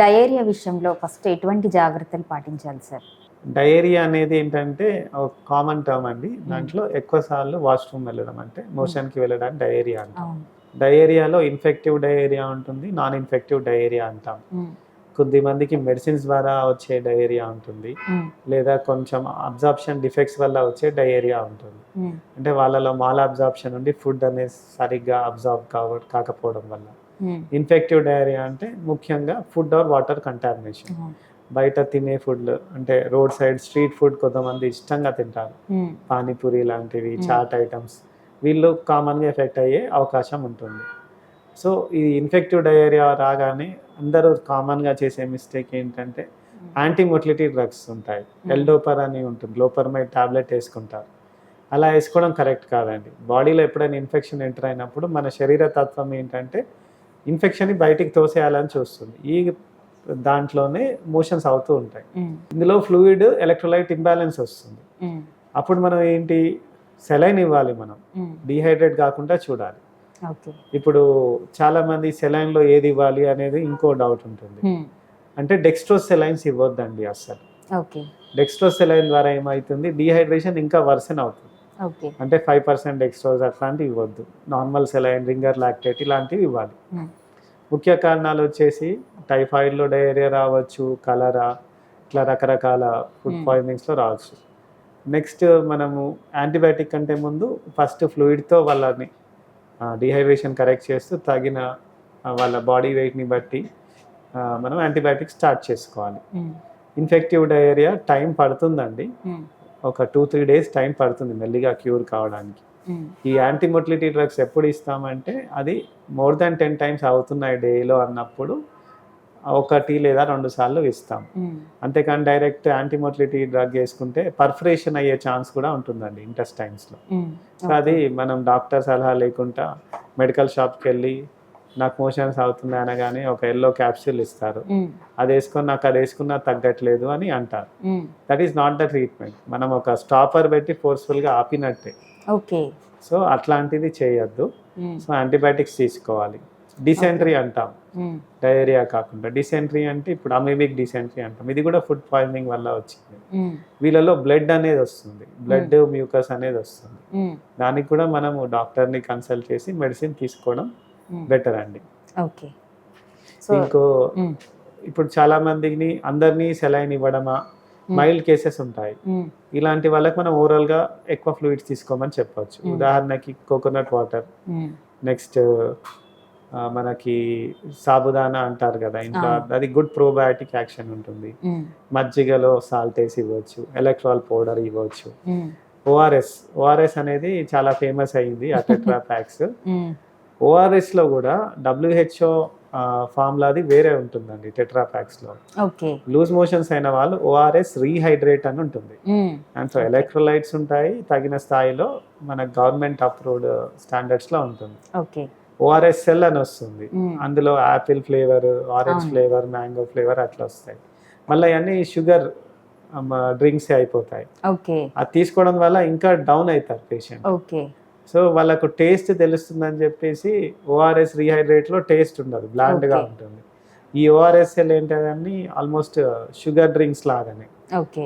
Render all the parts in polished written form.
Diarrhoea విషయంలో first ఎటువంటి జాగ్రత్తలు పాటించాలి సార్? డయేరియా అనేది ఏంటంటే ఒక కామన్ టర్మ్ అండి. దాంట్లో ఎక్కువ సార్లు వాష్రూమ్ వెళ్ళడం అంటే మోషన్కి వెళ్ళడానికి డయేరియా అంటాం. డయేరియాలో ఇన్ఫెక్టివ్ డయేరియా ఉంటుంది, నాన్ ఇన్ఫెక్టివ్ డయేరియా అంటాం. కొద్దిమందికి మెడిసిన్స్ ద్వారా వచ్చే డయేరియా ఉంటుంది, లేదా కొంచెం అబ్జార్ప్షన్ డిఫెక్ట్స్ వల్ల వచ్చే డయేరియా ఉంటుంది. అంటే వాళ్ళలో మాల్ అబ్జార్ప్షన్ ఉండి ఫుడ్ అనేది సరిగ్గా అబ్జార్బ్ కాకపోవడం వల్ల. ఇన్ఫెక్టివ్ డయేరియా అంటే ముఖ్యంగా ఫుడ్ ఆర్ వాటర్ కంటామినేషన్. బయట తినే ఫుడ్ అంటే రోడ్ సైడ్ స్ట్రీట్ ఫుడ్ కొంతమంది ఇష్టంగా తింటారు, పానీపూరి లాంటివి, చాట్ ఐటమ్స్, వీళ్ళు కామన్గా ఎఫెక్ట్ అయ్యే అవకాశం ఉంటుంది. సో ఈ ఇన్ఫెక్టివ్ డయేరియా రాగానే అందరూ కామన్గా చేసే మిస్టేక్ ఏంటంటే యాంటీమోటిలిటీ డ్రగ్స్ ఉంటాయి, ఎల్డోపర్ అని ఉంటుంది, గ్లోపర్మైడ్ టాబ్లెట్ వేసుకుంటారు. అలా వేసుకోవడం కరెక్ట్ కాదండి. బాడీలో ఎప్పుడైనా ఇన్ఫెక్షన్ ఎంటర్ అయినప్పుడు మన శరీర తత్వం ఏంటంటే ఇన్ఫెక్షన్ని బయటికి తోసేయాలని చూస్తుంది. ఈ దాంట్లోనే మోషన్స్ అవుతూ ఉంటాయి. ఇందులో ఫ్లూయిడ్ ఎలక్ట్రోలైట్ ఇంబ్యాలెన్స్ వస్తుంది. అప్పుడు మనం ఏంటి, సెలైన్ ఇవ్వాలి, మనం డీహైడ్రేట్ కాకుండా చూడాలి. ఇప్పుడు చాలా మంది సెలైన్లో ఏది ఇవ్వాలి అనేది ఇంకో డౌట్ ఉంటుంది. అంటే డెక్స్ట్రోస్ సెలైన్స్ ఇవ్వద్దండి అస్సలు. డెక్స్ట్రోస్ సెలైన్ ద్వారా ఏమవుతుంది, డీహైడ్రేషన్ ఇంకా వర్సన్ అవుతుంది. అంటే 5% డెక్స్ట్రోస్ అట్లాంటివి ఇవ్వద్దు. నార్మల్ సెలైన్, రింగర్ లాక్టేట్ ఇలాంటివి ఇవ్వాలి. ముఖ్య కారణాలు వచ్చేసి టైఫాయిడ్లో డయేరియా రావచ్చు, కలరా, ఇట్లా రకరకాల ఫుడ్ పాయిజనింగ్స్లో రావచ్చు. నెక్స్ట్ మనము యాంటీబయాటిక్ కంటే ముందు ఫస్ట్ ఫ్లూయిడ్తో వాళ్ళని డీహైడ్రేషన్ కరెక్ట్ చేస్తూ తగిన వాళ్ళ బాడీ వెయిట్ని బట్టి మనం యాంటీబయాటిక్ స్టార్ట్ చేసుకోవాలి. ఇన్ఫెక్టివ్ డయేరియా టైం పడుతుందండి, ఒక 2-3 డేస్ టైం పడుతుంది మెల్లిగా క్యూర్ కావడానికి. ఈ యాంటీమోటిలిటీ డ్రగ్స్ ఎప్పుడు ఇస్తామంటే అది మోర్ దాన్ 10 times అవుతున్నాయి డేలో అన్నప్పుడు 1 లేదా 2 సార్లు ఇస్తాం. అంతేకాని డైరెక్ట్ యాంటీమోటిలిటీ డ్రగ్ వేసుకుంటే పర్ఫరేషన్ అయ్యే ఛాన్స్ కూడా ఉంటుందండి ఇంటెస్టైన్స్లో. సో అది మనం డాక్టర్ సలహా లేకుండా మెడికల్ షాప్కి వెళ్ళి నాకు మోషన్స్ అవుతున్నాయి అనగానే ఒక ఎల్లో క్యాప్సూల్ ఇస్తారు, అది వేసుకొని నాకు అది వేసుకున్నా తగ్గట్లేదు అని అంటారు. That is not the treatment. మనం ఒక స్టాపర్ పెట్టి ఫోర్స్ఫుల్గా ఆపినట్టే. సో అట్లాంటిది చేయొద్దు. సో యాంటీబయాటిక్స్ తీసుకోవాలి. డిసెంట్రీ అంటాం, డయేరియా కాకుండా. డిసెంట్రీ అంటే ఇప్పుడు అమీబిక్ డిసెంట్రీ అంటాం, ఇది కూడా ఫుడ్ పాయిజనింగ్ వల్ల వచ్చింది. వీళ్ళలో బ్లడ్ అనేది వస్తుంది, బ్లడ్ మ్యూకస్ అనేది వస్తుంది. దానికి కూడా మనము డాక్టర్ని కన్సల్ట్ చేసి మెడిసిన్ తీసుకోవడం బెటర్ అండి. ఇంకో ఇప్పుడు చాలా మందిని అందరినీ సెలైన్ ఇవ్వడమా, మైల్డ్ కేసెస్ ఉంటాయి. ఇలాంటి వాళ్ళకి మనం ఓవరాల్గా ఎక్కువ ఫ్లూయిడ్స్ తీసుకోమని చెప్పవచ్చు. ఉదాహరణకి కోకోనట్ వాటర్, నెక్స్ట్ మనకి సాబుదానా అంటారు కదా ఇంట్లో, అది గుడ్ ప్రోబయాటిక్ యాక్షన్ ఉంటుంది. మజ్జిగలో సాల్ట్ వేసి ఇవ్వచ్చు, ఎలక్ట్రాల్ పౌడర్ ఇవ్వచ్చు. ఓఆర్ఎస్ అనేది చాలా ఫేమస్ అయింది, ఆ టెట్రా ప్యాక్స్. ఓఆర్ఎస్లో కూడా WHO ఫార్ములాది వేరే ఉంటుందండి టెట్రా ప్యాక్స్లో. లూజ్ మోషన్స్ అయిన వాళ్ళు ఓఆర్ఎస్ రీహైడ్రేట్ అని ఉంటుంది. దాంట్లో ఎలక్ట్రోలైట్స్ ఉంటాయి తగిన స్థాయిలో, మన గవర్నమెంట్ అప్రూవ్డ్ స్టాండర్డ్స్లో ఉంటుంది. ఓఆర్ఎస్ సెల్ అని వస్తుంది, అందులో Apple flavour, orange flavour, mango flavour అట్లా వస్తాయి. మళ్ళీ అన్ని షుగర్ డ్రింక్స్ అయిపోతాయి. అది తీసుకోవడం వల్ల ఇంకా డౌన్ అవుతారు పేషెంట్. సో వాళ్ళకు టేస్ట్ తెలుస్తుందని చెప్పేసి ఓఆర్ఎస్ రీహైడ్రేట్లో టేస్ట్ ఉండదు, బ్లాండ్గా ఉంటుంది. ఈ ఓఆర్ఎస్ఎల్ ఏంటంటే ఆల్మోస్ట్ షుగర్ డ్రింక్స్ లాగానే.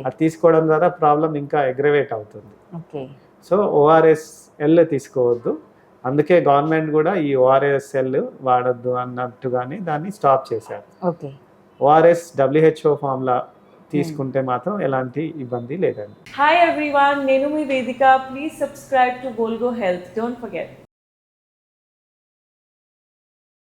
అది తీసుకోవడం ద్వారా ప్రాబ్లం ఇంకా అగ్రవేట్ అవుతుంది. సో ORSL తీసుకోవద్దు. అందుకే గవర్నమెంట్ కూడా ఈ ORSL వాడద్దు అన్నట్టుగానే దాన్ని స్టాప్ చేశారు. ORS WHO ఫార్ములా తీసుకుంటే మాత్రం ఎలాంటి ఇబ్బంది లేదండి. హాయ్ ఎవ్రీవన్, నేను మీ వేదిక. Please subscribe to Volgo Health. Don't forget.